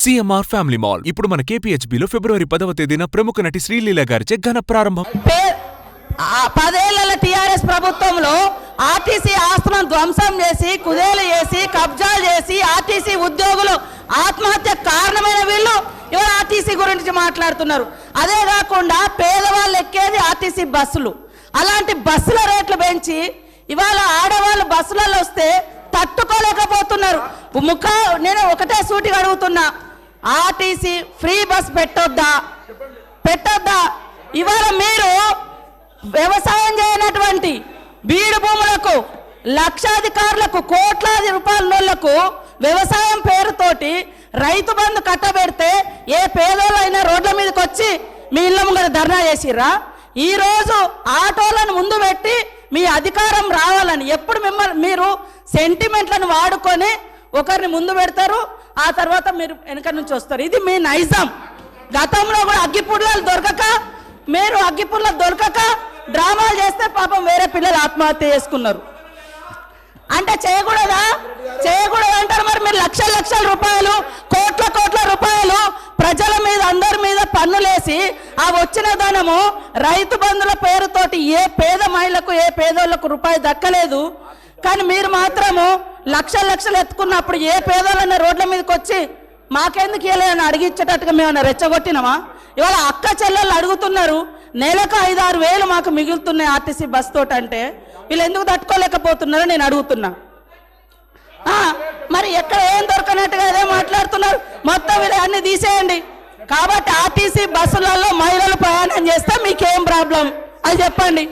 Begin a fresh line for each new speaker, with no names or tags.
CMR family mall ఇప్పుడు మన కేపీహెచ్బీలో ఫిబ్రవరి 10వ తేదీన ప్రముఖ నటి శ్రీలీల గారిచే ఘన ప్రారంభం.
10 ఏళ్ల టీఆర్ఎస్ ప్రభుత్వంలో ఆర్టీసీ ఆస్తులను ధ్వంసం చేసి కుదేలు చేసి కబ్జాలు చేసి ఆర్టీసీ ఉద్యోగులు ఆత్మహత్య కారణమైన వీళ్ళు ఇవాళ ఆర్టీసీ గురించి మాట్లాడుతున్నారు. అదే కాకుండా పేదవాళ్ళు ఎక్కేది ఆర్టీసీ బస్సులు, అలాంటి బస్సుల రేట్లు పెంచి ఇవాళ ఆడవాళ్ళు బస్సులలో వస్తే తట్టుకోలేకపోతున్నారు. నేను ఒకటే సూటిగా అడుగుతున్నా, ఆర్టీసీ ఫ్రీ బస్ పెట్టొద్దా? ఇవాళ మీరు వ్యవసాయం చేయనటువంటి బీడు భూములకు లక్షాధికారులకు కోట్లాది రూపాయలకు వ్యవసాయం పేరుతోటి రైతు బంధు కట్టబెడితే ఏ పేదోళ్ళైనా రోడ్ల మీదకి వచ్చి మీ ఇళ్ళ ముంగర ధర్నా చేసిర్రా? ఈరోజు ఆటోలను ముందు పెట్టి మీ అధికారం రావాలని ఎప్పుడు మీరు సెంటిమెంట్లను వాడుకొని ఒకరిని ముందు పెడతారు, ఆ తర్వాత మీరు వెనక నుంచి వస్తారు. ఇది మీ నైజం. గతంలో కూడా అగ్గిపుల్లలు దొరకక డ్రామాలు చేస్తే పాపం వేరే పిల్లలు ఆత్మహత్య చేసుకున్నారు. అంటే చేయకూడదు అంటారు. మరి మీరు లక్షల రూపాయలు కోట్ల రూపాయలు ప్రజల మీద అందరి మీద పన్నులేసి ఆ వచ్చిన ధనము రైతు బంధుల పేరుతోటి ఏ పేద మహిళకు ఏ పేదోళ్లకు రూపాయి దక్కలేదు. కానీ మీరు మాత్రము లక్షలు ఎత్తుకున్నప్పుడు ఏ పేదోళ్ళన్న రోడ్ల మీదకి వచ్చి మాకెందుకు ఇవ్వలేదని అడిగించేటట్టుగా మేము రెచ్చగొట్టినామా? ఇవాళ అక్క చెల్లెళ్ళు అడుగుతున్నారు, నెలకు 5-6 వేలు మాకు మిగులుతున్నాయి ఆర్టీసీ బస్ తోటి. అంటే వీళ్ళు ఎందుకు తట్టుకోలేకపోతున్నారో నేను అడుగుతున్నా. మరి ఎక్కడ ఏం దొరకనట్టుగా అదే మాట్లాడుతున్నారు. మొత్తం వీళ్ళు అన్ని తీసేయండి. కాబట్టి ఆర్టీసీ బస్సులలో మహిళలు ప్రయాణం చేస్తే మీకేం ప్రాబ్లం అది చెప్పండి.